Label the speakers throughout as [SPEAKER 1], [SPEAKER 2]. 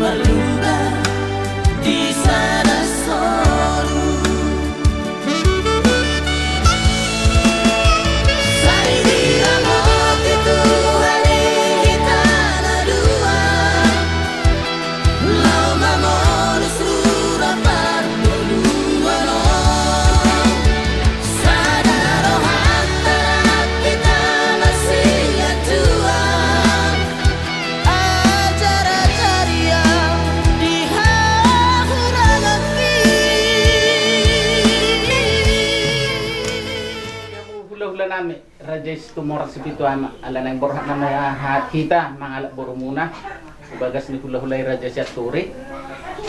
[SPEAKER 1] Melluber di sana solo. Sai diramo che tu hari tanah dua. Lau mamon surah berdua no. Sadaro hatta kita masih tua. Acara ceria di hahuragaki.
[SPEAKER 2] Hula-hula nami Raja Istumora Sipitu ama ala nang borhat na may kita mga borumuna bagas ni hula-hulay Raja Siaturi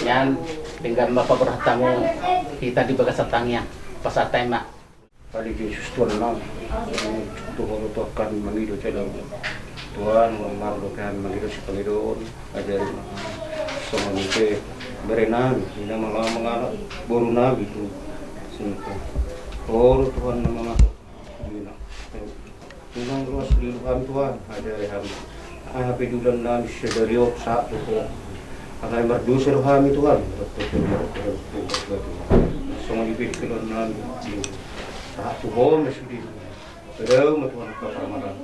[SPEAKER 2] yan dengan mapaborhat mo kita di bagas atangya pasatay ma
[SPEAKER 3] Kali Yesus Tuhan nam, Tuhan itu akan mengiru dalam Tuhan memarlukan mengiru si Panginoon ajarin semua itu berenang, ini malah mengalah boru nabi itu singkat. Oh Tuhan nama Tunang luas di luar Tuhan ada yang api dulan nabi sedariok saat itu akan berdosa rohani Tuhan semua dipilih kelon nabi saat Tuhan masih Terus Tuhan keparamaran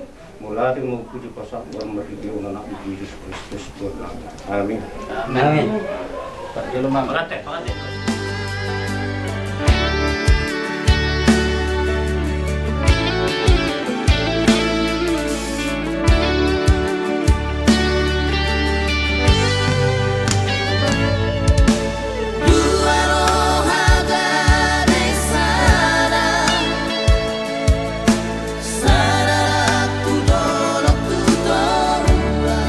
[SPEAKER 3] mulai mau puji pasal dan merdiu anak Yesus Kristus Tuhan. Amin.
[SPEAKER 2] amin perjulu mama
[SPEAKER 4] Pangatay.
[SPEAKER 1] Dua rohaga di sana. Saratu dolok tudora.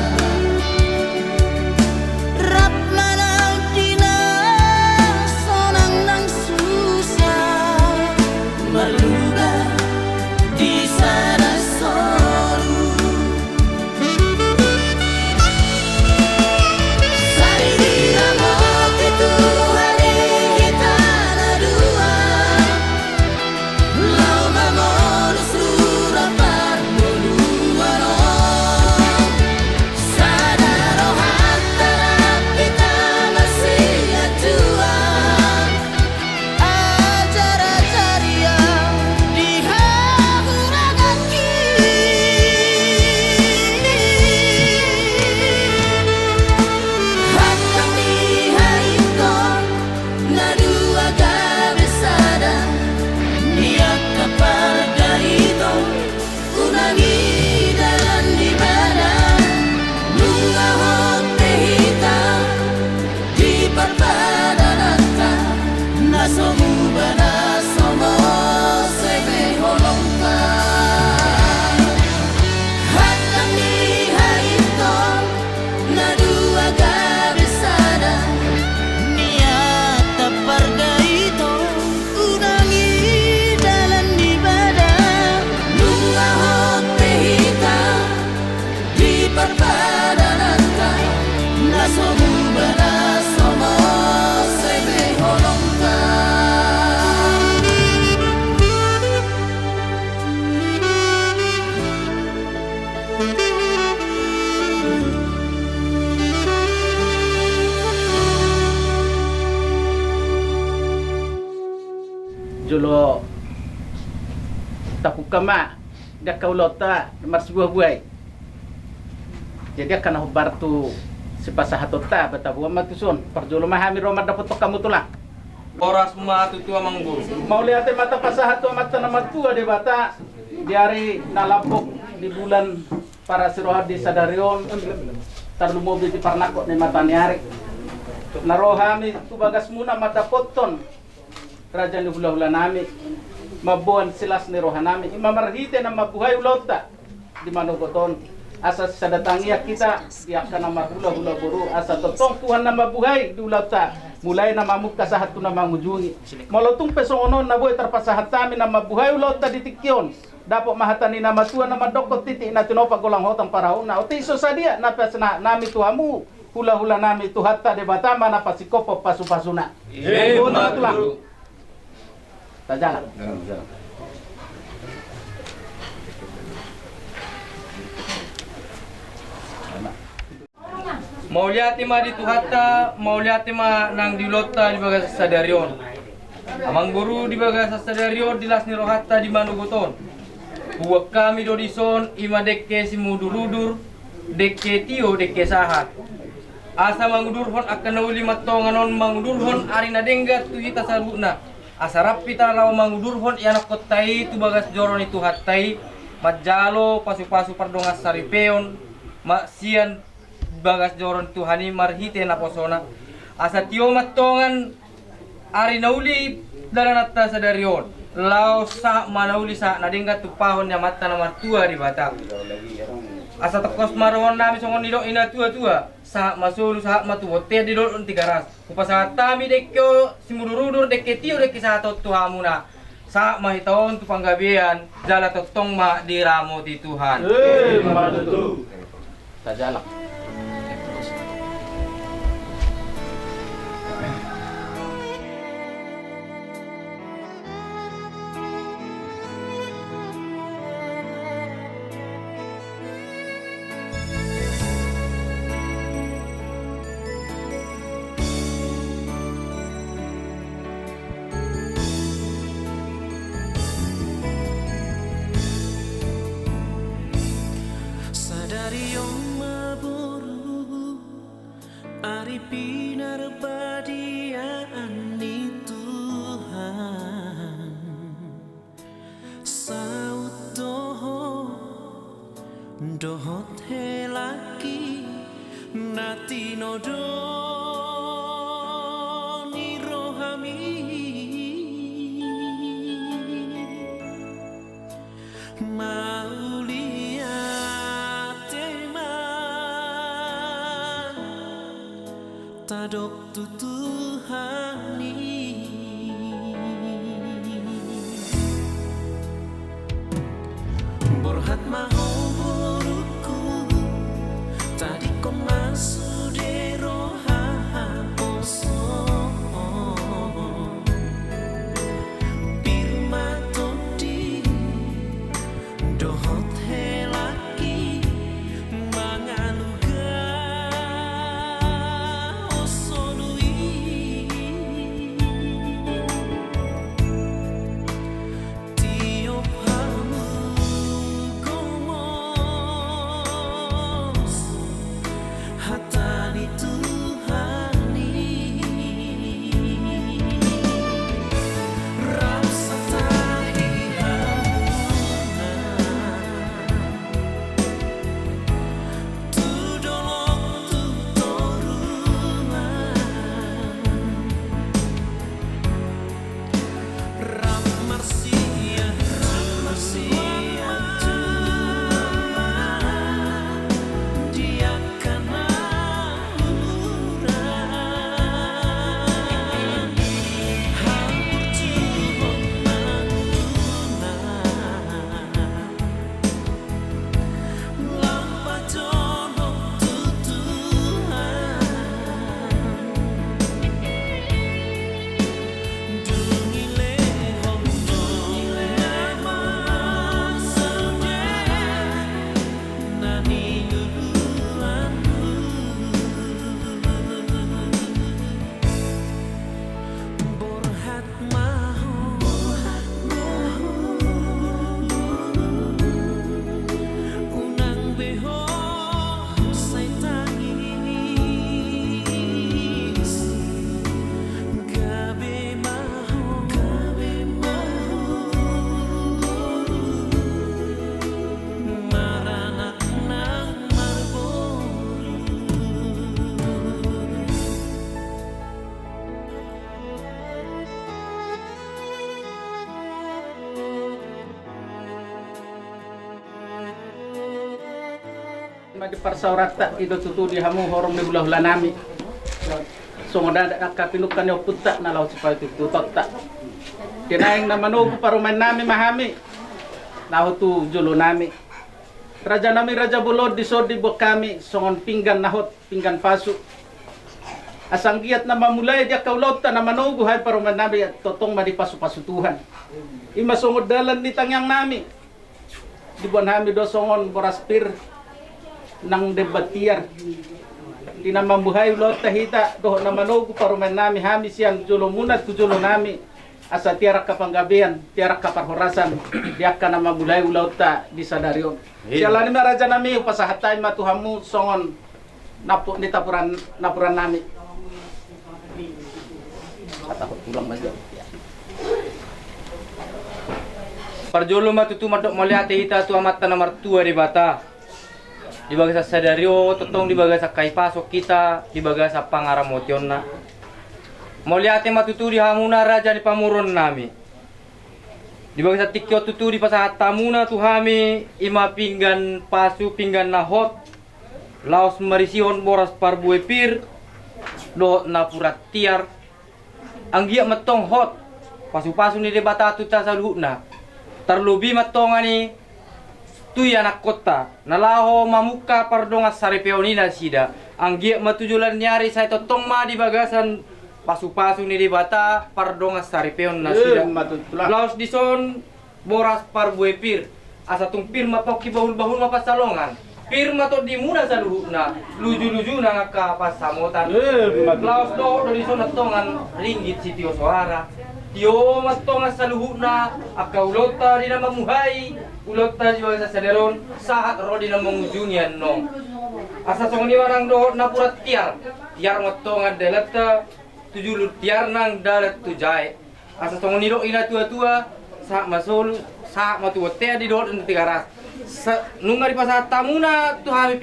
[SPEAKER 1] Rap manang dina sonang nang susah. Melluber di sana solo. Sai diramo che tu hari tanah dua. Lau mamon surah berdua no. Sadaro hatta kita masih tua. Acara ceria di hahuragaki. Hakang dihaitkan nadua gabesada. Niat kepada itu unangi dalam ibadah. Lunga hote hitam di perpadananka. Nasomu banasomo sebe holongka. Hakang dihaitkan nadua gabesada. Niat terparga itu unangi dalam ibadah. Lunga hote hitam di perpadananka. Nasomu banasomo sebe holongka.
[SPEAKER 2] julo takukama dia kaulota marsuah buai jadi akan hubar tu si pasahatota batabu matusun perjulo mahami roma dapat kamu tulang
[SPEAKER 4] Oras matu tua mangguru.
[SPEAKER 2] mau lihat mata pasahatu mata nama tua de bata di hari nalapok di bulan para sirohad di Sadarion tarlu mobil di Parnakot ni mata ni hari narohami tu bagas muna mata poton raja ni hula-hula nami mabuan silas ni rohanami imamarhite na mabuhay ulota di manugoton asa sa datangiya kita diak ka na mahula-hula buru asa totong Tuhan na mabuhay di ulota mulai na mamuk kasahat ko na mamujungi malotong pesongonon na buhay tarpasahat tami na mabuhay ulota di tikyon dapo mahatani na matuan na madokot titi na tinopag ulang hotang paraon na o tiso sa dia na pesna nami tuhamu hula-hula nami tuhatta de batama na pasikopo pasupasuna tulang Jalan.
[SPEAKER 3] Jalan.
[SPEAKER 4] Mauliati ma di tuhata, mauliati ma nang dilota di bagas sadarion. Amang guru di bagas sadarion dilas ni rohata di manugoton. Buat kami dodison ima dekke si mudurudur, dekke tio dekke sahat. Asa mangudurhon akan nauli matonganon mangudurhon arina denggat tu hita saruna. Asa rapita law mangudurhon ianak kotai tu bagas joron itu hatai. Majalo pasu-pasu pardongas saripeon, maksian bagas joron Tuhani marhite na posona asa tio matongan ari nauli dalanata sadarion lao sa manauli sa nadingga tupahon nya mata na martua di Batak asa tekos marwan nami songon nido ina tua-tua sa masulu sa matu hotel di dol tigaras upasata mi dekyo simururudur dekke tio dekke sa tuhamuna sa mahitaon tu panggabian jala totong ma diramo di Tuhan
[SPEAKER 2] Matutu tajalak
[SPEAKER 1] Pinar badiaan ni Tuhan saut dohot helaki nati nodo ni rohami maulia tadok tu Tuhani borhat maho buruku tadi kau masuk dero haposo birma todi dohot helaki mangaluga
[SPEAKER 2] Madi parsaurata ido tutudi hamu horong di bulah nami. So ngoda kapinukan yo putak na law supaya itu totta. Kinaing na manugo paruman nami mahami. Naho tu julo nami. Raja nami raja bulod di sodi bo kami songon pinggan nahot pinggan pasu. Asang giat na mamulay dia kaulota na manugo hay paruman nami totong madi pasu-pasu Tuhan. Ima songod dalan ni tangyang nami. Di buwan hami do songon boraspir nang debatiar di nama buhay ulot tahita doh nama nogu parumen nami hami siang julo munat ku julo nami asa tiara kapanggabian tiara kaparhorasan diakka nama buhay ulot ta di Sadarion. Sialani maraja nami upasahatai matuhamu songon napu ni napuran nami. Takut pulang mas.
[SPEAKER 4] Parjolo matutu madok moliate ita tu amat nomor 2 di bata. Di bagas sa Sadario, totong di bagas sa kaipasok kita, di bagas sa pangaramotion na. Moliate matutu di hamuna raja di pamuron nami. Di bagas sa tikyo tutu di pasahat tamuna tu hami ima pinggan pasu pinggan nahot. Laos marisihon boras parbuepir do napurat tiar. Anggia matong hot. Pasu-pasu ni de bata tu ta saluhna. Terlebih matongani tu anak kota nalaho mamuka pardongas sarepeonina sida anggia matujulan nyari saya totong ma di bagasan pasu-pasu ni di bata pardongas sarepeon na sida laos dison boras parbuepir asa tung pir matoki bahul-bahul mapasalongan pir mato di muna saluhna luju-luju na ngaka pasamotan laos do dison natongan ringgit sitio suara Tio matong sa luhuna akaulota di na mamuhay ulota di sa Sadaron sahat ro di na mangujunian no asa song ni warang do napurat tiar matong adalata tujulut tiar nang dalat tujay asa song ni do ina tua-tua sa masol sa matua te di do tigaras nung ngari pasat tamuna tu hami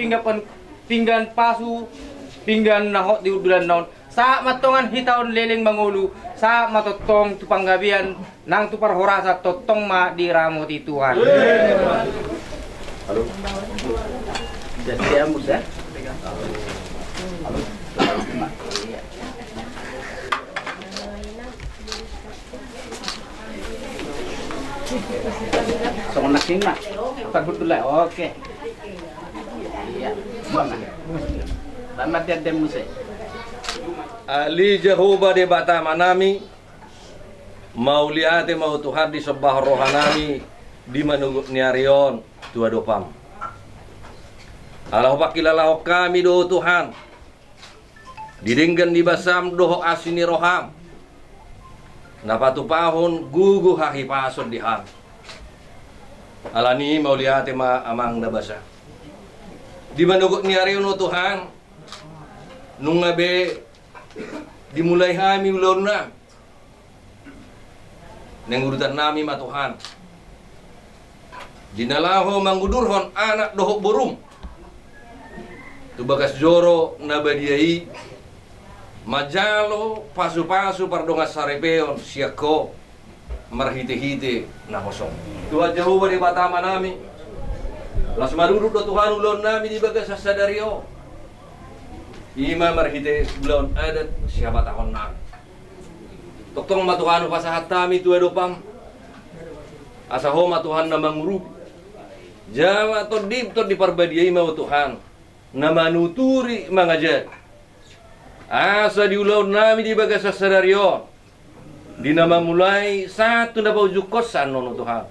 [SPEAKER 4] pinggan pasu pinggan nahot di bulan naon sa matongan hitaon leleng mangulu sa matotong tupanggabian nang tuparhorasa totong ma diramo ti Tuhan.
[SPEAKER 3] Halo.
[SPEAKER 2] Jadi amus ya. Soalnya naking mak, terbut dulu. Oke. Iya. Mana? Lama dia demus.
[SPEAKER 5] Ali Jehovah de bata manami mauliate mau Tuhan di sebah rohanami di manunggu niarion tua dopam Allah pakilalah kami do Tuhan didinggan di basam doho asini roham napatu pahun gugu hahi pason dihan alani mauliate ma amang da basa di manunggu niarion o Tuhan nungabe dimulai kami ulun na nang urutan nami ma Tuhan dinalaho manggudurhon anak dohok burung tu bagas joro nabadiai majalo pasu-pasu pardongas sarepeon siako marhite-hite na kosong Tuhan Jehovah di batama nami las marurut do Tuhan ulun nami di bagas sa Sadario Ima marhite bulan adat siapa tahun nang. Toktong matuhanu pasahat kami tua dopam. Asaho matuhan namang murub. Jawa to dip to diparbadiai mau Tuhan. Nama nuturi mangajar. Asa diulaw nami di bagas sa Sadario. Di nama mulai satu na paujuk kosan nono Tuhan.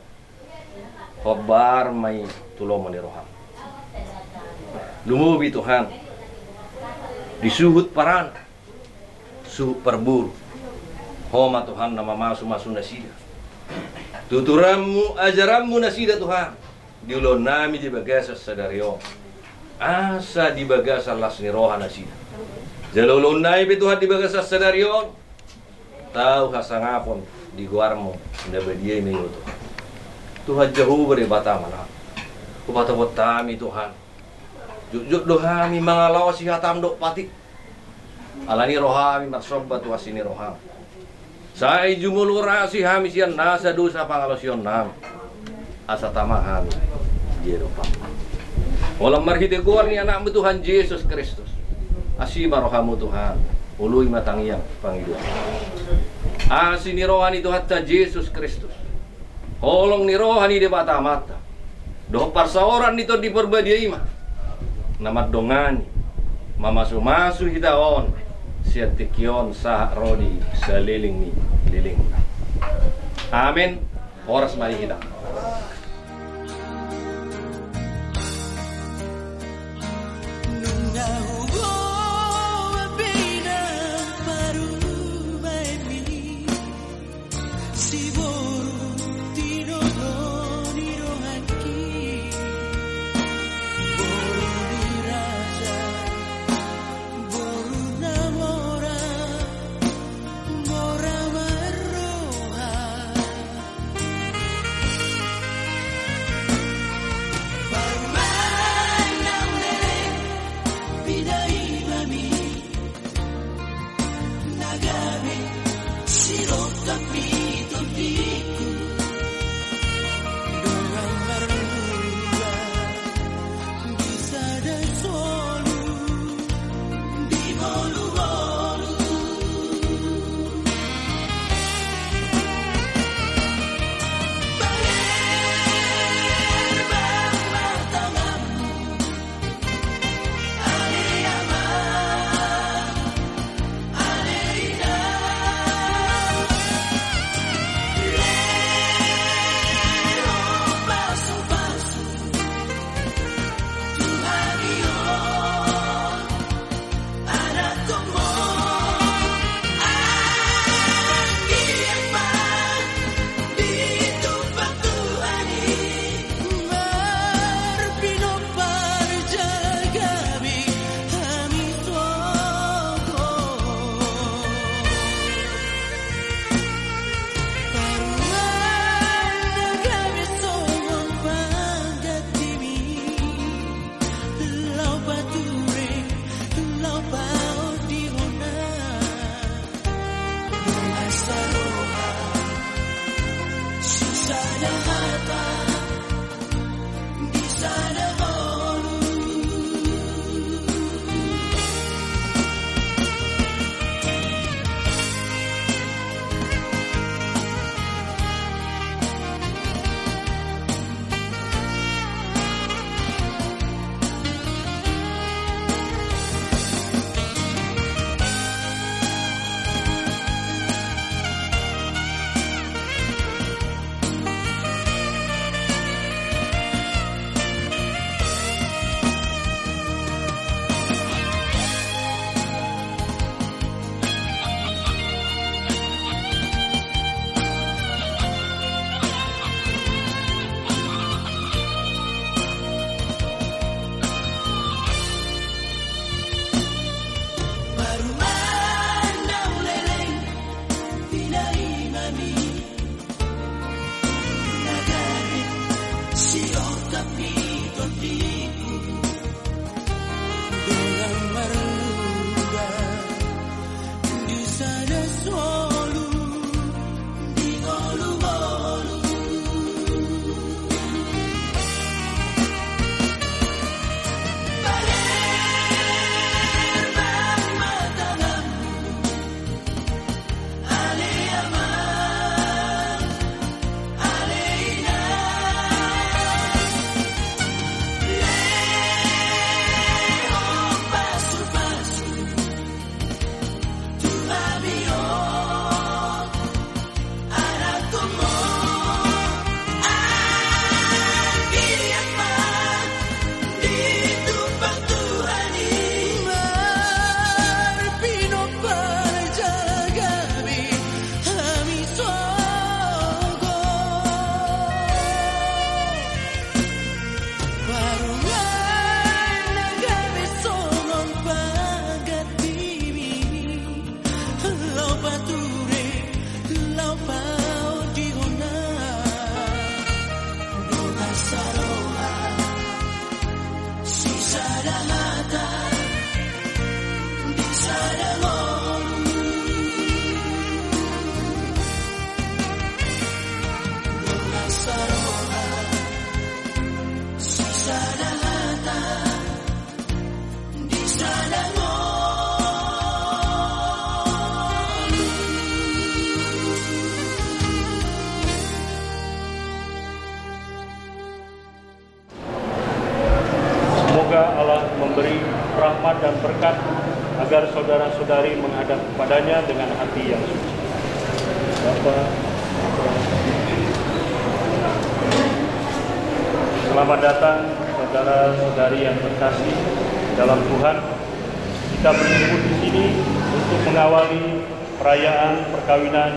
[SPEAKER 5] Hobar may tulong maniroham. Lumubi Tuhan. Disuhut paran suhut perburu homa Tuhan nama masu nasida tuturammu ajarammu nasida Tuhan diulon nami di bagasa Sadario asa di bagasa lasni roha nasida jalulon nai be Tuhan di bagasa Sadario tahu hasangapon di guarmo ndabadiye meyo Tuhan Jehovah de batamana upata tami Tuhan Jujuk dohami mangalaw si hatam dok patik alani rohami marsobat wasini roham sai jumulura si hami sian nasa dosa pangalosion nam asa tamahan jeropa olam marhite kuar ni anakmu Tuhan Yesus Kristus asima rohamu Tuhan ului matangiyang pangiduan asini rohani Tuhan ta Yesus Kristus holong ni rohani de bata mata doh parsaoran nito di perbadiai mah nama dongani mamasu-masu hitaon siatikion sah rodi saliling ni liling amin horas mari kita
[SPEAKER 1] Nung nahubo sana solo di golu-golu. Palembang matalam, ale aman, ale inang, leho pasu-pasu, tu abion, anak kumo, kiamat ditumpang Tuhani, marpino parjagabi, hami sogo, barungan nagabi sonon pagatimi, lau pature, lau pau dihona, dona saroha, sisa mata, bisa dangon, dona saroha, sisa mata, bisa dangon.
[SPEAKER 6] Semoga Allah memberi rahmat dan berkat agar saudara-saudari menghadap kepadanya dengan hati yang suci. Bapak, selamat datang saudara-saudari yang terkasih dalam Tuhan. Kita berkumpul di sini untuk mengawali perayaan perkawinan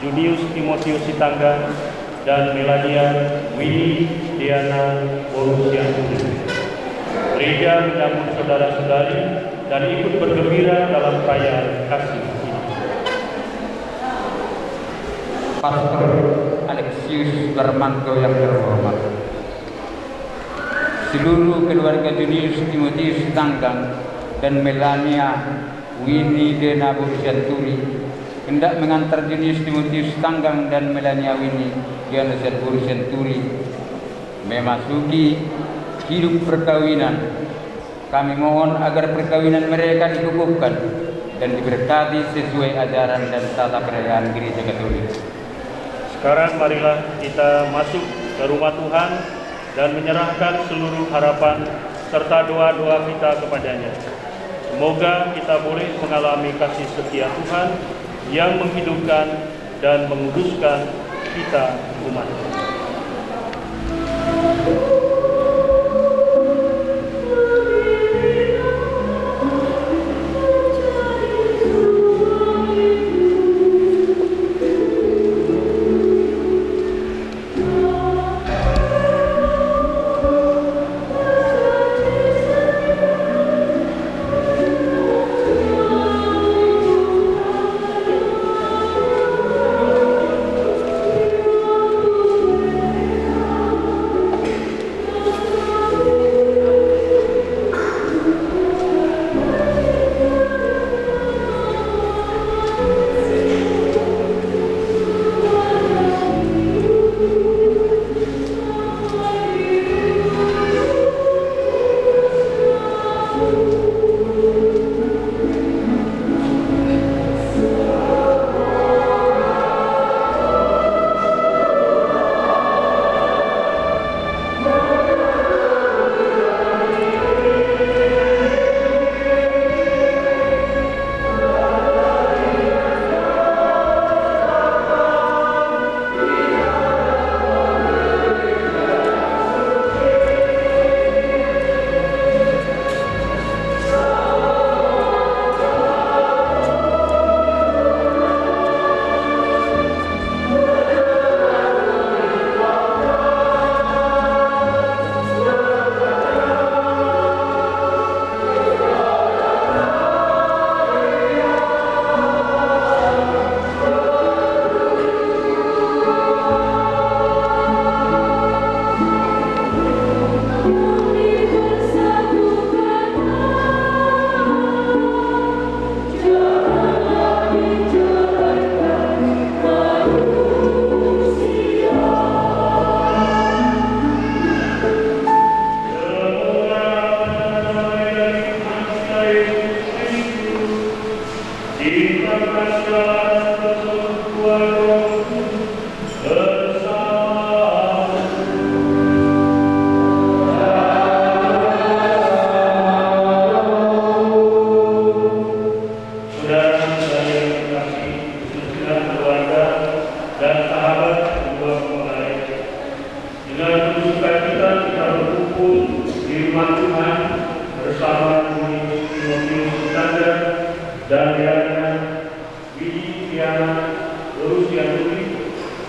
[SPEAKER 6] Junius Timotius Sitanggang dan Melania Winnie Diana Borusianturi. Gereja menyambut saudara-saudari dan ikut bergembira dalam perayaan kasih ini.
[SPEAKER 7] Pastor Alexius Darmanto yang terhormat, seluruh keluarga Junius Timotius Sitanggang dan Melania Winnie Diana Borusianturi hendak mengantar Junius Timotius Sitanggang dan Melania Winnie Diana Borusianturi memasuki hidup perkawinan. Kami mohon agar perkawinan mereka dikukuhkan dan diberkati sesuai ajaran dan tata perayaan Gereja Katolik.
[SPEAKER 6] Sekarang marilah kita masuk ke rumah Tuhan dan menyerahkan seluruh harapan serta doa-doa kita kepadanya. Semoga kita boleh mengalami kasih setia Tuhan yang menghidupkan dan menguduskan kita umat.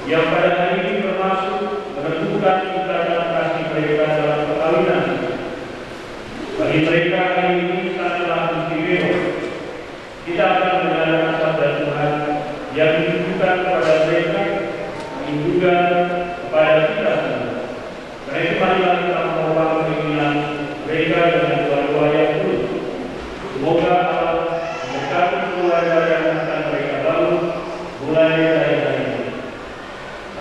[SPEAKER 6] yang pada hari ini termasuk menentukan ikatan kasih mereka dalam perkawinan. Bagi mereka hari ini sangatlah istimewa. Kita akan menjalankan sabda Tuhan yang ditujukan kepada mereka, juga kepada kita semua. Karena itu marilah kita memohon keinginan mereka dengan doa-doa yang tulus. Semoga Allah memberkati keluarga yang akan mereka bangun mulai dari hari ini,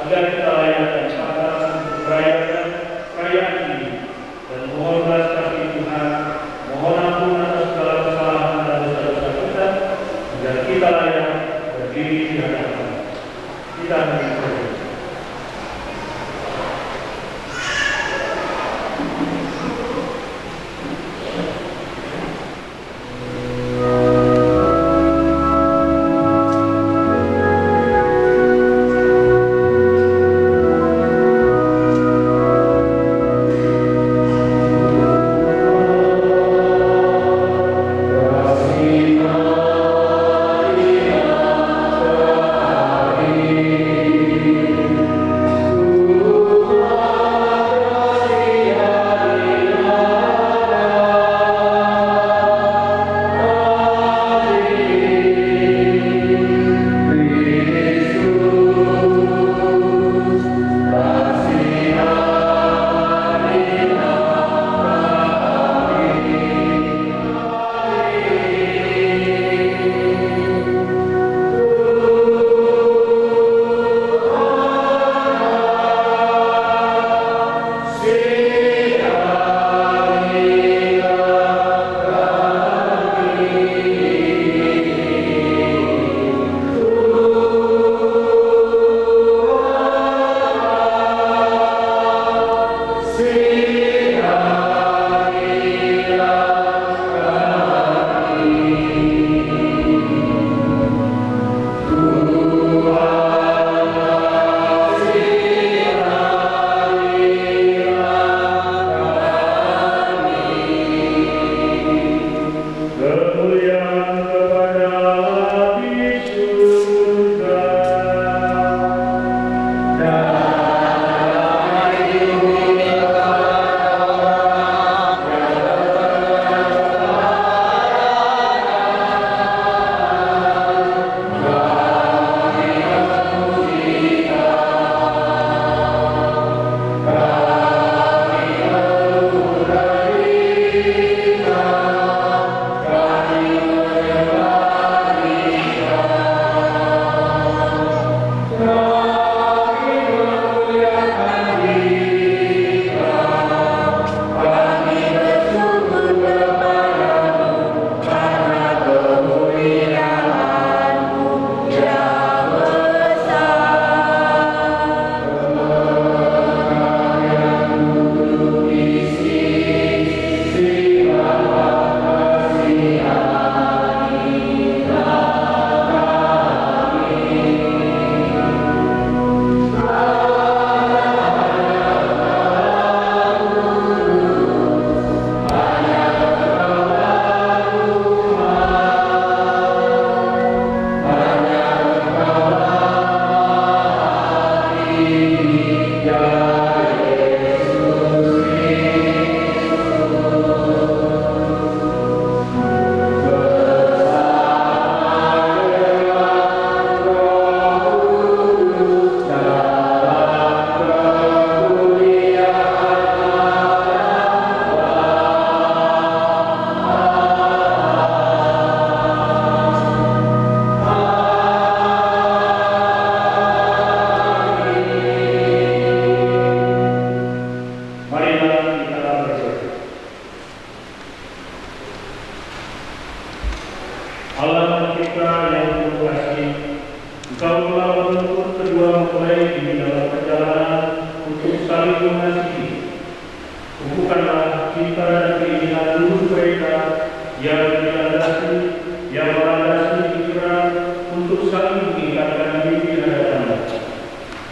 [SPEAKER 6] agar kita layak dan pantas merayakan perayaan ini, dan mohon belas kasih Tuhan, mohon ampun atas segala kesalahan dan dosa-dosa kita, agar kita layak berdiri di hadapan kita berdoa.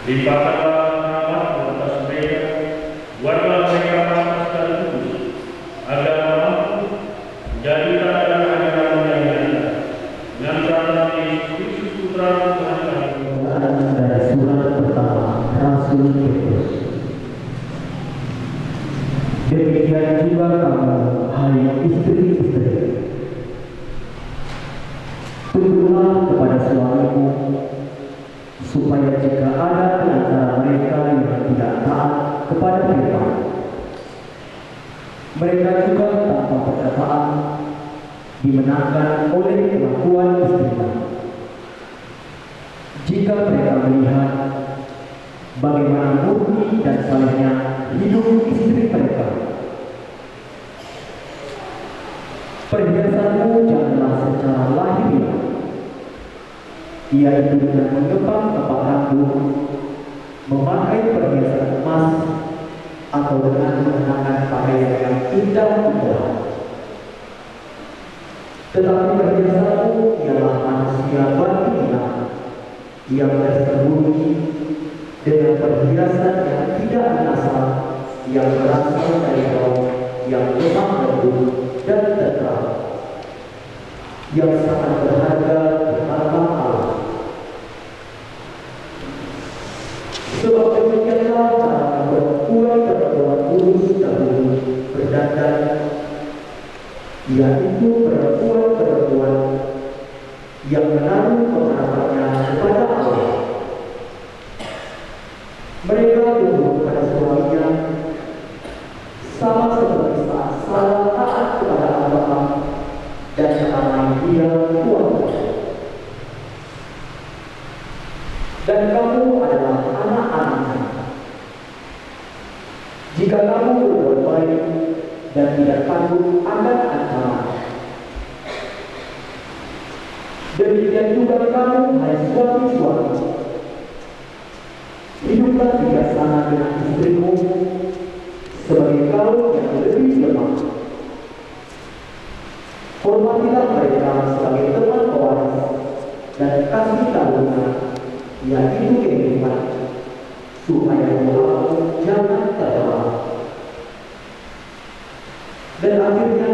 [SPEAKER 6] Limpahkanlah rahmat atas mereka, buatlah mereka pantas dan kudus, agar mampu menjadi tanda ajaran yang nyata. Dengan nama Yesus Kristus Putra Tuhan kami.
[SPEAKER 8] Dari surat pertama Rasul Petrus. Demikian juga kamu, hai istri-istri, tunduklah kepada suamimu, supaya jika ada di antara mereka yang tidak taat kepada firman, mereka juga tanpa perkataan dimenangkan oleh kelakuan istrinya. Jika mereka melihat bagaimana murni dan salehnya hidup istri mereka, perhiasanmu janganlah secara lahiriah, yaitu dengan mengepang tepak rambut, memakai perhiasan emas, atau dengan mengenakan pakaian yang indah-indah. Tetapi perhiasanmu ialah manusia batiniah yang tersembunyi dengan perhiasan yang tidak binasa, yang berasal dari Roh yang lemah lembut dan tenteram, yang sangat berharga di mata Allah. Sebab demikianlah cara perempuan kudus dahulu berdandan, yaitu perempuan yang menaruh pengharapannya kepada Allah. Mereka tunduk pada suaminya, sama seperti saat Sarah taat kepada Abraham dan menamai dia Tuhan. Dan kamu adalah anak-anaknya, jika kamu berbuat baik dan tidak takut akan ancaman. Demikian juga kamu, hai suami-suami, hiduplah bijaksana dengan istrimu sebagai kaum yang lebih lemah. Hormatilah mereka sebagai teman pewaris dan kasih karunia, yaitu kehidupan, supaya doamu jangan terhalang. Dan akhirnya,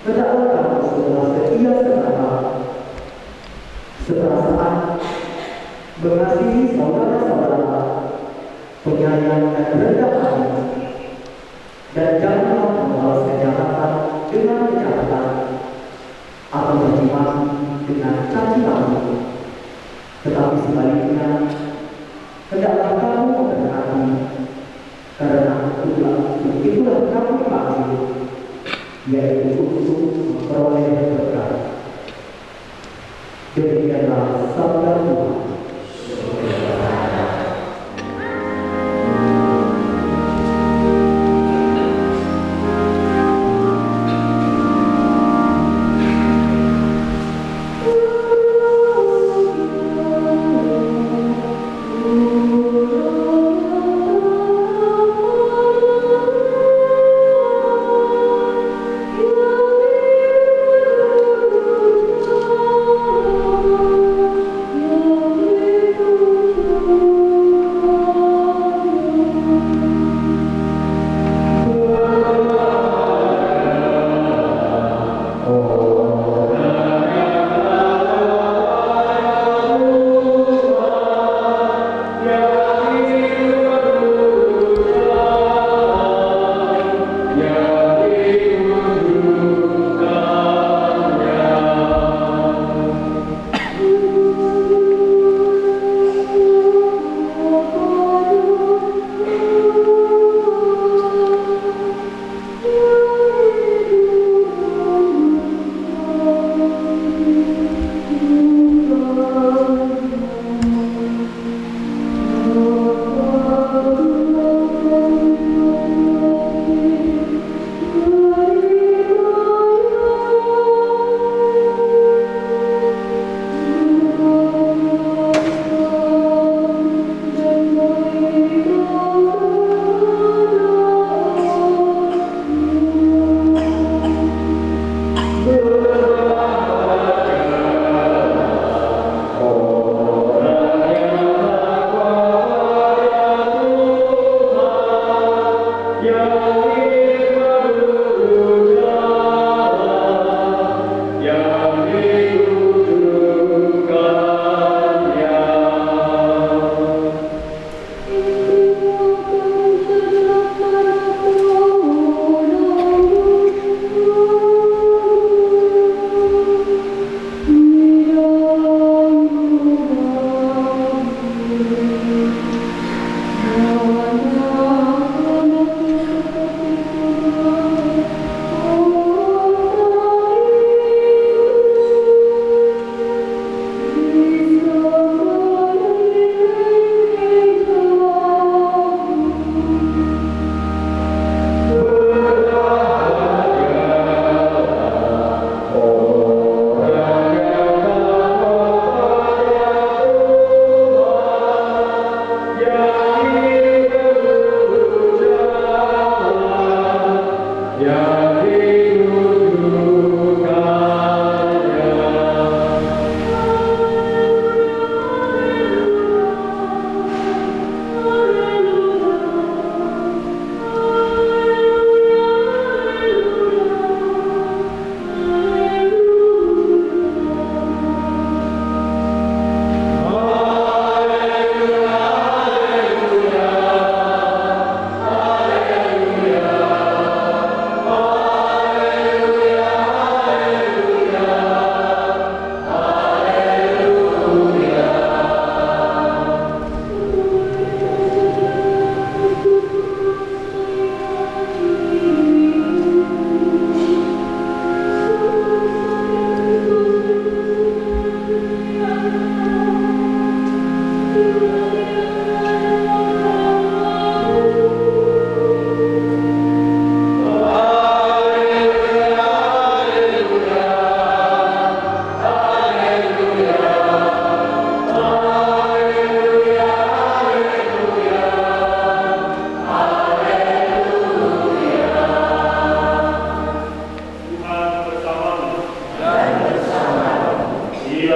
[SPEAKER 8] hendaklah kamu setelah setia serta seperasaan, mengasihi saudara-saudara, penyayang dan rendah hati, dan janganlah membalas kejahatan dengan kejahatan, atau berjimat dengan caci maki, tetapi sebaliknya, hendaklah kamu memberkati, karena itulah kamu dipanggil, yaitu untuk memperoleh berkat. Demikianlah sabda Tuhan.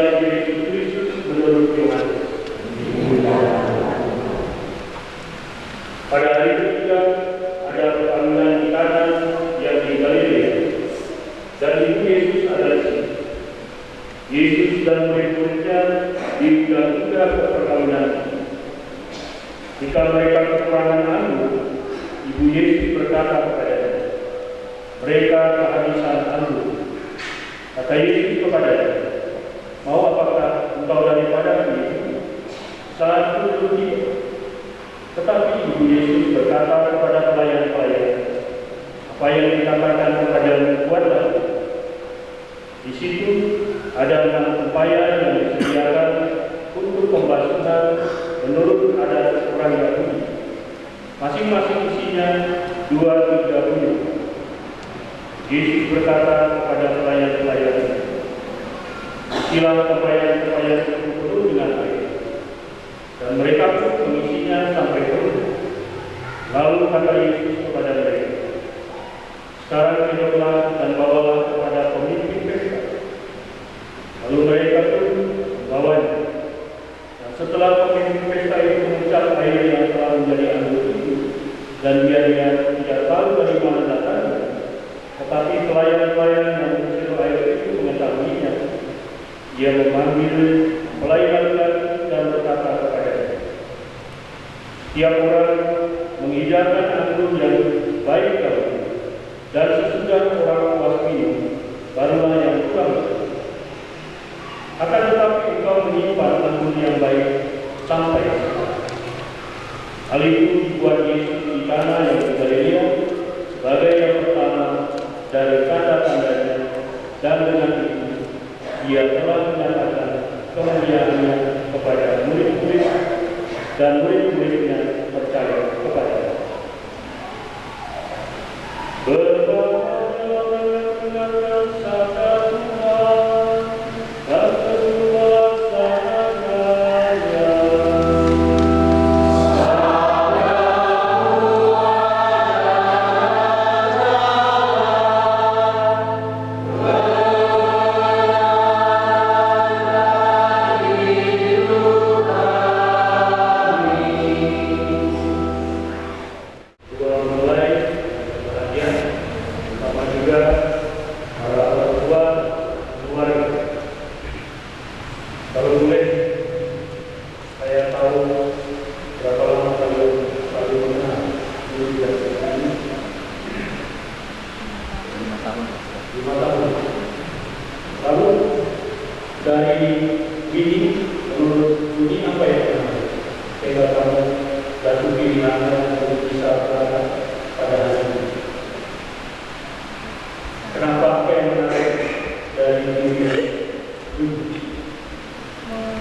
[SPEAKER 6] Tuhan Yesus Kristus menurut Yohanes. Pada hari ketiga ada perkawinan di Kana yang di Galilea, dan ibu Yesus ada di situ. Yesus dan murid-muridnya diundang-undang ke perkawinan itu. Jika mereka kekurangan anggur, ibu Yesus berkata kepadanya, mereka kehabisan anggur. Kata Yesus kepadanya, mau apakah engkau daripada ini? Saat itu tidak. Tetapi ibu Yesus berkata kepada pelayan-pelayan, apa yang dikatakan kepadamu buatlah. Di situ ada 6 tempayan yang disediakan untuk pembasuhan menurut adat orang Yahudi. Masing-masing isinya 2-3 buyut. Yesus berkata kepada pelayan-pelayan, isilah tempayan-tempayan itu penuh dengan air. Dan mereka pun mengisinya sampai penuh. Lalu kata Yesus kepada mereka, sekarang minumlah dan bawalah kepada pemimpin pesta. Lalu mereka pun membawanya. Dan setelah pemimpin pesta itu mengucap air yang telah menjadi anggur itu, dan dia tidak tahu dari mana datangnya, tetapi pelayan-pelayan yang mengusir air itu mengetahuinya. Dia memanggil pelayan dan berkata kepadanya, tiap orang menghidangkan anggur yang baik dahulu, dan sesudah orang puas minum, barulah yang kurang. Akan tetapi engkau menyimpan anggur yang baik sampai sekarang. Hal itu dibuat Yesus di Kana yang di Galilea sebagai yang pertama dari tanda-tandanya, dan dengan itu dia telah menyatakan kemuliaannya kepada murid-murid, dan murid-muridnya percaya kepadanya.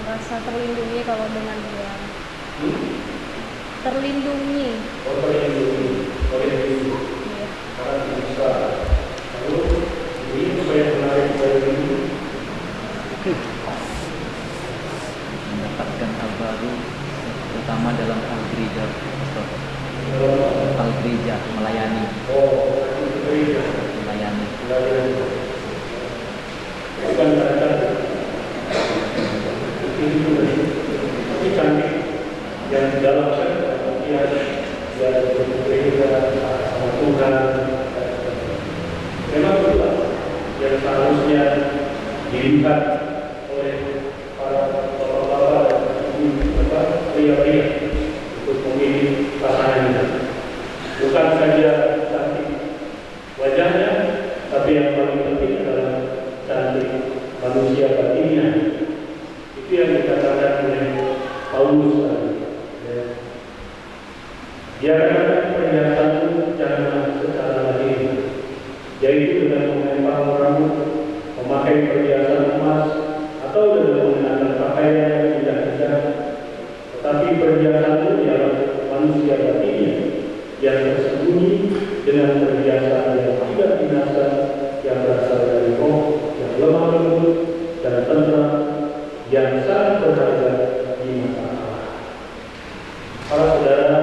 [SPEAKER 9] Merasa terlindungi kalau dengan dia. Terlindungi.
[SPEAKER 6] Oh, terlindungi. Terlindungi.
[SPEAKER 9] Iya.
[SPEAKER 6] Karena bisa. Lalu ini supaya menarik dari ini.
[SPEAKER 10] Mendapatkan hal baru, terutama dalam hal gereja, hal gereja melayani.
[SPEAKER 6] Oh, gereja
[SPEAKER 10] melayani.
[SPEAKER 6] Bukan tanda. Ini cantik yang di dalam dia berbeda sama Tuhan. Memang itulah yang seharusnya dilihat oleh para bapak-bapak dan pria-pria untuk memilih pasangannya. Bukan saja cantik wajahnya, tapi yang paling penting adalah cantik manusia batinnya. Itu yang dikatakan oleh Paulus tadi. Dia katakan perhiasan itu janganlah secara lahir, yaitu dengan memotong rambut, memakai perhiasan emas, atau dengan mengenakan pakaian yang tidak indah. Tetapi perhiasan itu ialah manusia batinnya yang tersembunyi dengan perhiasan yang tidak binasa, yang berasal dari Roh yang lemah lembut dan tenang, yang sangat berharga di mata Allah. Para saudara,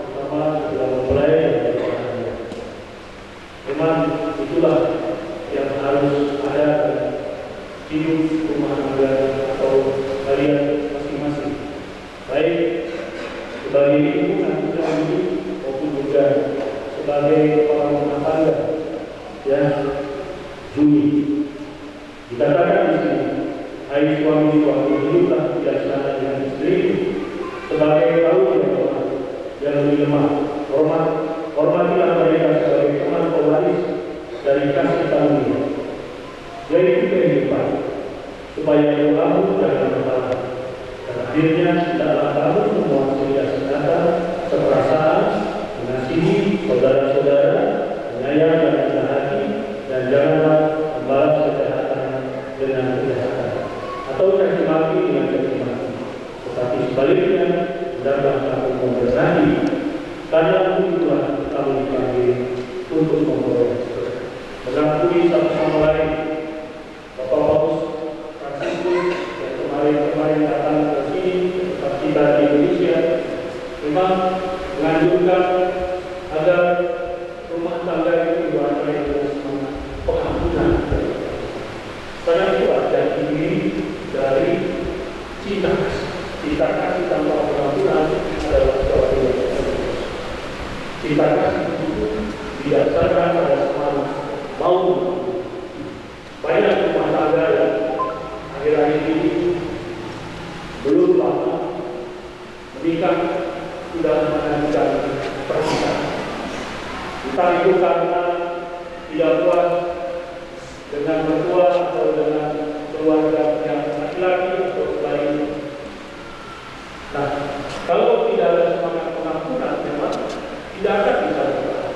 [SPEAKER 6] terutama dalam mempelai dan pernikahan, memang itulah yang harus ada hidup rumah tangga kamu hiduplah bijaksana dengan istri sebagai kaum yang lebih lemah. Hormatilah mereka sebagai teman pewaris dari kasih karunia, yaitu kehidupan, supaya kamu jangan bertahan. Dan akhirnya tidaklah kamu menguasai senjata seperasaan, mengasihi saudara-saudara, menyayang dan rendah hati, dan janganlah membalas kejahatan dengan kejahatan atau caci maki dengan caci maki. Tetapi sebaliknya, hendaklah kamu memberkati, karena itulah kamu dipanggil untuk memperoleh berkat. Mengakui satu sama lain. Bapak Paus Fransiskus yang kemarin datang ke sini, tempat kita di Indonesia, memang menganjurkan agar rumah tangga itu diwarnai dengan semangat pengampunan. Karena itu ada diri dari cinta kasih. Cinta kasih tanpa pengampunan adalah suatu yang cinta kasih itu didasarkan pada semangat mau. Banyak rumah tangga yang akhir-akhir ini belum lama menikah sudah mengajukan pernikahan. Entah itu karena tidak puas dengan mertua atau dengan keluarga yang laki-laki atau lain. Nah, kalau tidak ada semangat pengampunan, memang tidak akan bisa bertahan.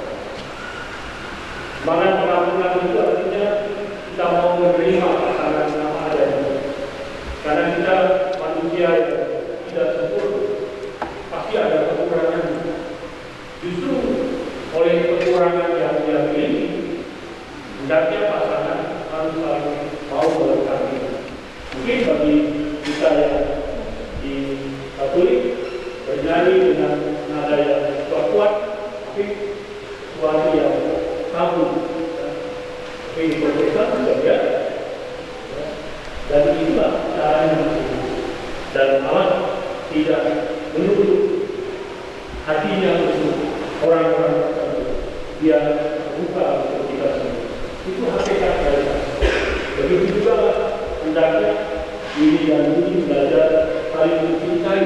[SPEAKER 6] Semangat pengampunan itu artinya kita mau menerima pasangan yang ada ini. Karena kita manusia yang tidak sempurna, pasti ada kekurangan. Justru oleh kekurangan yang dia miliki, hendaknya pasangan harus saling mau melengkapi. Mungkin bagi kita yang di Katolik bernyanyi dengan nada yang kuat, tapi suatu yang kamu, tapi di Protestan juga ya. Dan itulah caranya masing-masing. Dan Allah tidak menutup hatinya untuk orang-orang tertentu. Dia buka untuk kita semua. Itu hakikat dari kasih. Begitu juga hendaknya diri dan diri belajar saling mencintai,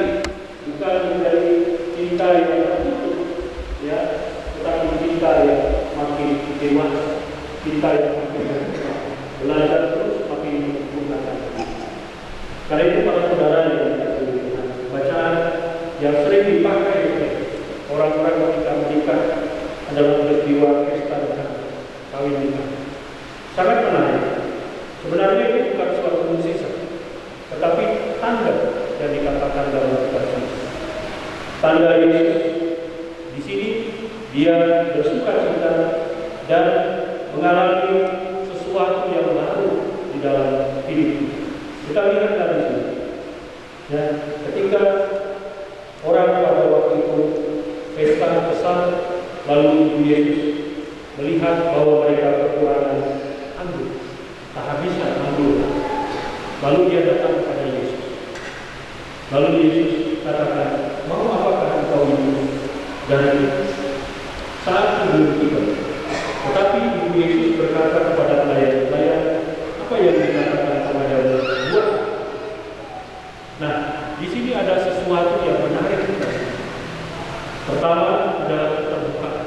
[SPEAKER 6] bukan menjadi cinta yang tertutup, ya, tetapi cinta yang makin dewasa, cinta yang makin belajar terus makin menggunakan. Karena itu para saudara yang bacaan yang sering dipakai oleh orang-orang ketika menikah adalah peristiwa pesta dan kawin nikah. Sangat menarik. Sebenarnya itu bukan suatu mukjizat, tetapi tanda yang dikatakan dalam kitab suci. Tanda Yesus di sini dia bersukacita dan mengalami sesuatu yang baru di dalam hidup. Kita lihat dari sini. Ya, ketika orang pada waktu itu pesta besar, lalu Yesus melihat bahwa mereka kekurangan anggur, kehabisan anggur. Lalu dia datang kepada Yesus. Lalu Yesus katakan, mau apakah engkau minum dari itu? Saat itu tiba. Tetapi Ibu Yesus berkata kepada pelayan-pelayan, apa yang dikatakan kepada buat? Nah, di sini ada sesuatu yang menarik. Pertama adalah keterbukaan.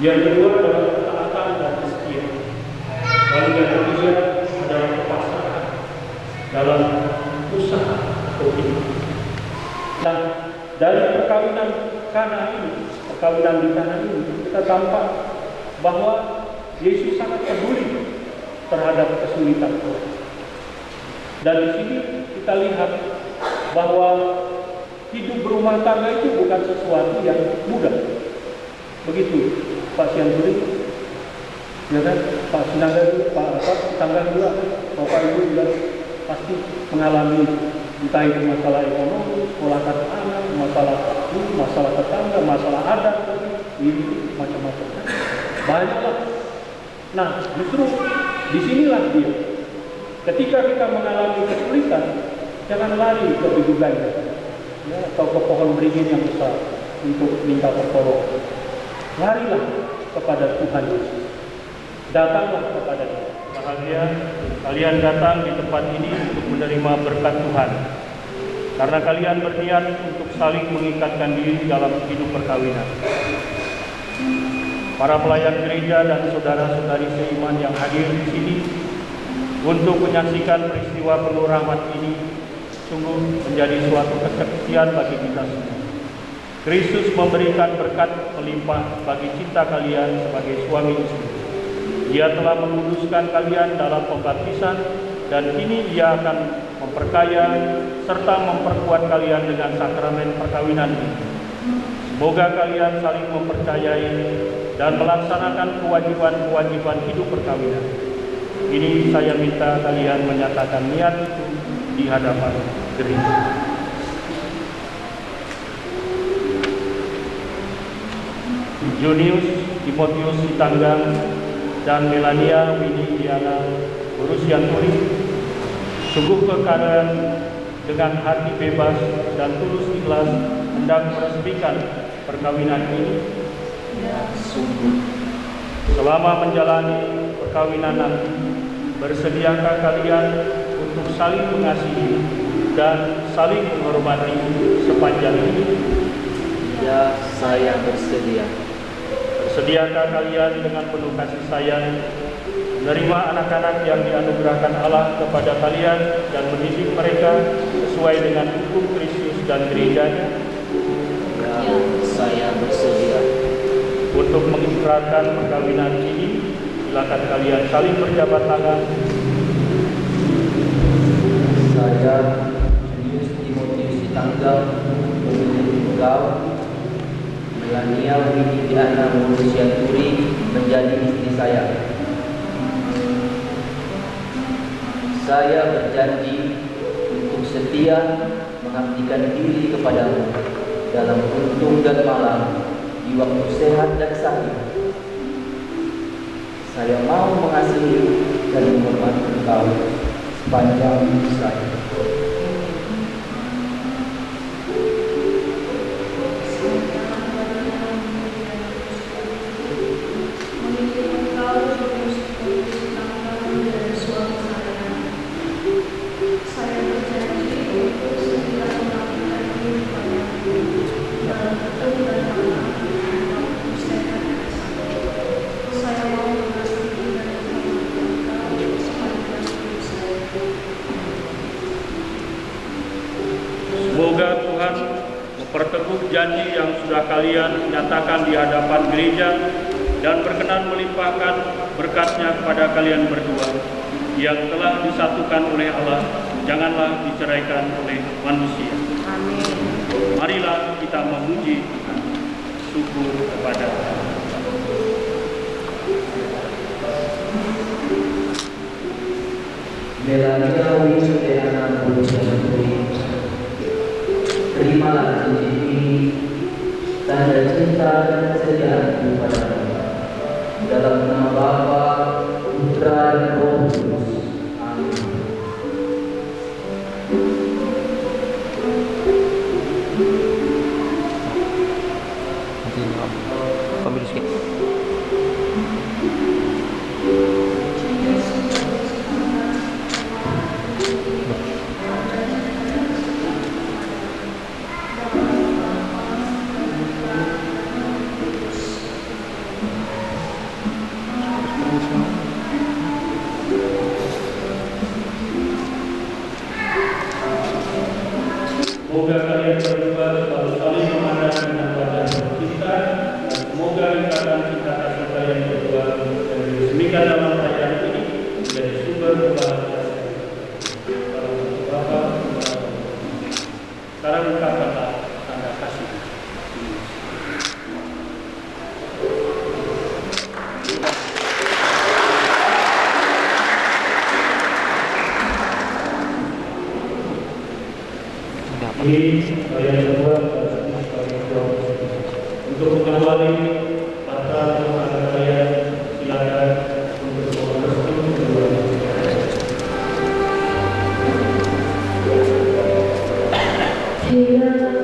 [SPEAKER 6] Yang kedua adalah ketaatan dan kesetia. Lalu yang ketiga adalah kepasrahan dalam usaha atau hidup. Nah, dari perkawinan di Kana ini kita tampak bahwa Yesus sangat peduli terhadap kesulitan orang. Dan di sini kita lihat bahwa hidup berumah tangga itu bukan sesuatu yang mudah. Begitu Pak Sianturi, ya kan? Pak Sinangga juga, Pak Tangga juga, Bapak Ibu juga pasti mengalami entah itu masalah ekonomi, sekolah anak, masalah tetangga, masalah adat, ini macam-macam. Banyaklah. Nah, justru disinilah dia. Ketika kita mengalami kesulitan, jangan lari ke bidugan, ya, atau ke pohon beringin yang besar untuk minta pertolongan. Larilah kepada Tuhan Yesus. Datanglah kepada Dia. Bahagia kalian datang di tempat ini untuk menerima berkat Tuhan. Karena kalian berniat untuk saling mengikatkan diri dalam hidup perkawinan. Para pelayan gereja dan saudara-saudari seiman yang hadir di sini untuk menyaksikan peristiwa penuh rahmat ini sungguh menjadi suatu kesaksian bagi kita semua. Kristus memberikan berkat melimpah bagi cinta kalian sebagai suami istri. Dia telah menguduskan kalian dalam pembaptisan dan kini Ia akan memperkaya serta memperkuat kalian dengan sakramen perkawinan ini. Semoga kalian saling mempercayai dan melaksanakan kewajiban-kewajiban hidup perkawinan. Ini saya minta kalian menyatakan niat itu di hadapan gereja. Junius Timotius Sitanggang dan Melania Winnie Diana Borusianturi sungguh kekadang dengan hati bebas dan tulus ikhlas hendak meresmikan perkawinan ini. Selama menjalani perkawinan nanti, bersediakah kalian untuk saling mengasihi dan saling menghormati sepanjang hidup?
[SPEAKER 10] Ya, saya bersedia.
[SPEAKER 6] Bersediakah kalian dengan penuh kasih sayang menerima anak-anak yang dianugerahkan Allah kepada kalian dan mendidik mereka sesuai dengan hukum Kristus dan gerejanya?
[SPEAKER 10] Ya, saya bersedia.
[SPEAKER 6] Untuk mengikrarkan perkawinan ini, silakan kalian saling berjabat tangan.
[SPEAKER 10] Saya, Junius Timotius Sitanggang, memilih engkau, Melania Winnie Diana Borusianturi, menjadi istri saya. Saya berjanji untuk setia mengabdikan diri kepadamu dalam untung dan malam, di waktu sehat dan sakit. Saya mau mengasihi dan menghormati engkau sepanjang hidup saya.
[SPEAKER 6] Semoga Tuhan memperteguh janji yang sudah kalian nyatakan di hadapan gereja dan berkenan melimpahkan berkat-Nya kepada kalian berdua yang telah disatukan oleh Allah, janganlah diceraikan oleh manusia.
[SPEAKER 9] Amin.
[SPEAKER 6] Marilah kita memuji Tuhan. Syukur kepada Allah.
[SPEAKER 10] Melania Winnie Diana Borusianturi, terimalah cincin ini, tanda cinta dan kesetiaanku padamu. Dalam nama Bapa, Putra dan Roh Kudus. Amin.
[SPEAKER 4] Ambil sikit.
[SPEAKER 6] Semoga kalian berdua selalu saling memandang dengan wajah cinta, dan semoga ikatan cinta kasih kalian berdua yang diresmikan dalam perayaan ini menjadi sumber kebahagiaan. Dalam nama Bapa, sekarang ungkapkanlah tanda kasih. Ini saya berdua untuk mengawali mata kalian, silakan untuk merestu kedua.
[SPEAKER 1] Tidak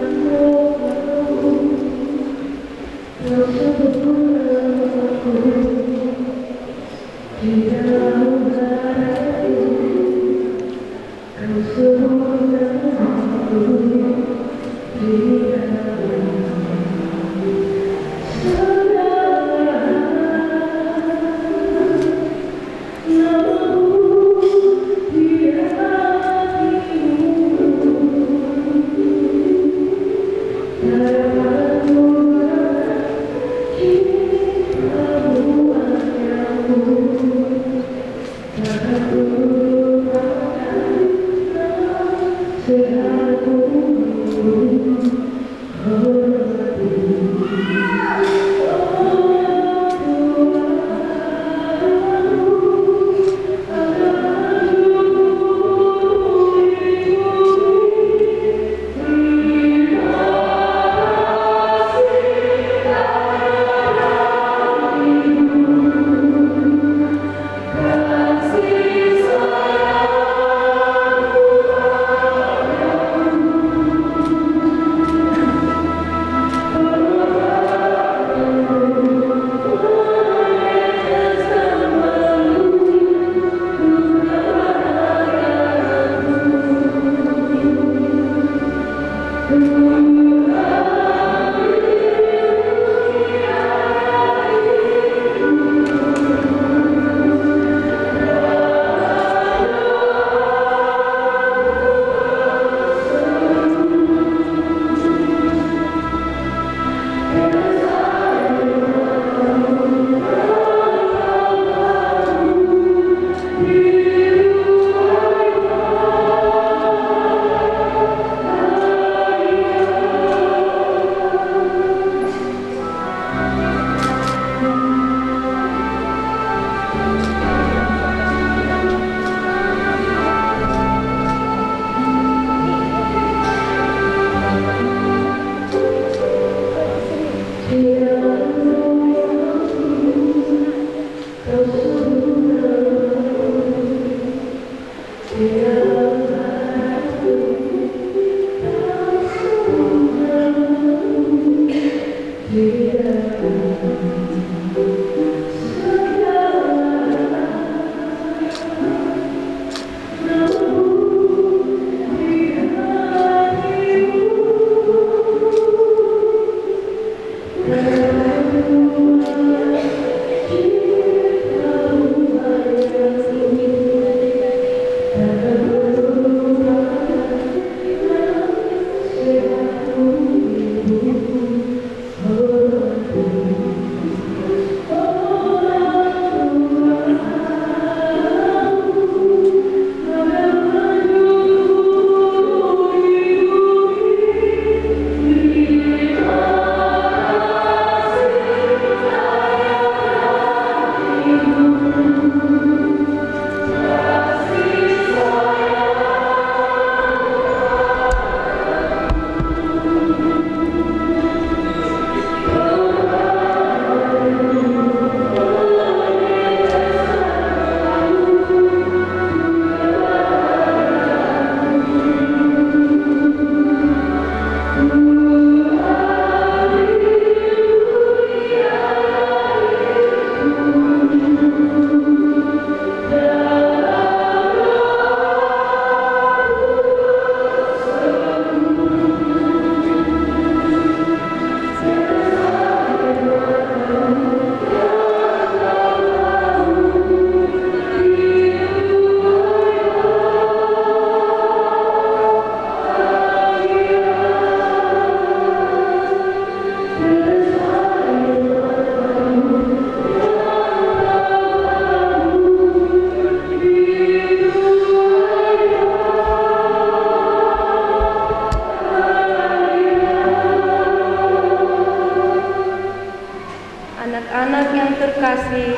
[SPEAKER 11] terkasih,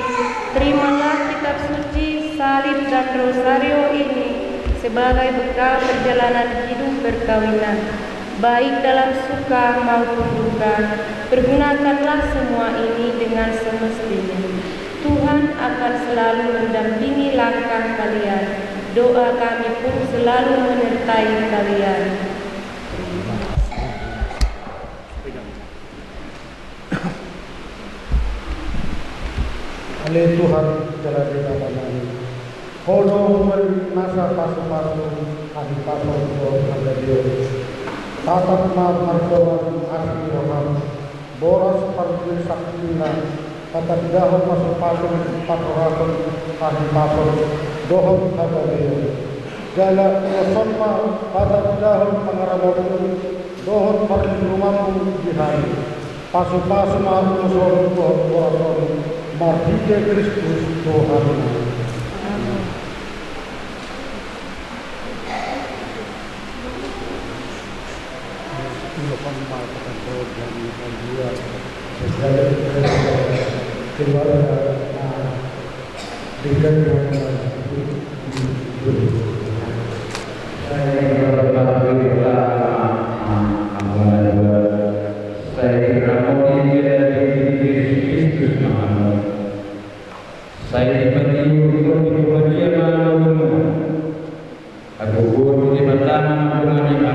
[SPEAKER 11] terimalah kitab suci, salib dan rosario ini sebagai bekal perjalanan hidup perkawinan, baik dalam suka maupun duka. Pergunakanlah semua ini dengan semestinya. Tuhan akan selalu mendampingi langkah kalian. Doa kami pun selalu menyertai kalian.
[SPEAKER 12] Oleh Tuhan telah dikatakan, Hono masa pasu-pasu ahli pasu pada dia. Tatap mardoan asli roham, boros parkir sakina, kata dahon masuk pasu patroraton ahli pasu, dohon kata dia. Jala kosoma kata dahon pengaramodun, dohon parkir rumahmu dihari. Pasu-pasu mahu musuh boros Mardike Kristus Tuhan.
[SPEAKER 7] Saya dipeniru kemudian aku pun dimatang mengenai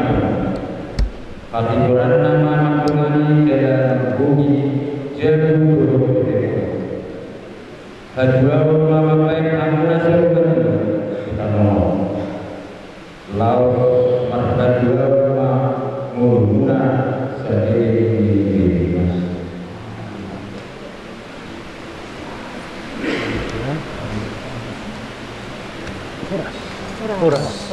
[SPEAKER 7] hati orang nama mengenai dalam bumi jauh hadwa mama baik amna serukan kamu laut marta dua muruna sedih mas.
[SPEAKER 12] Uras.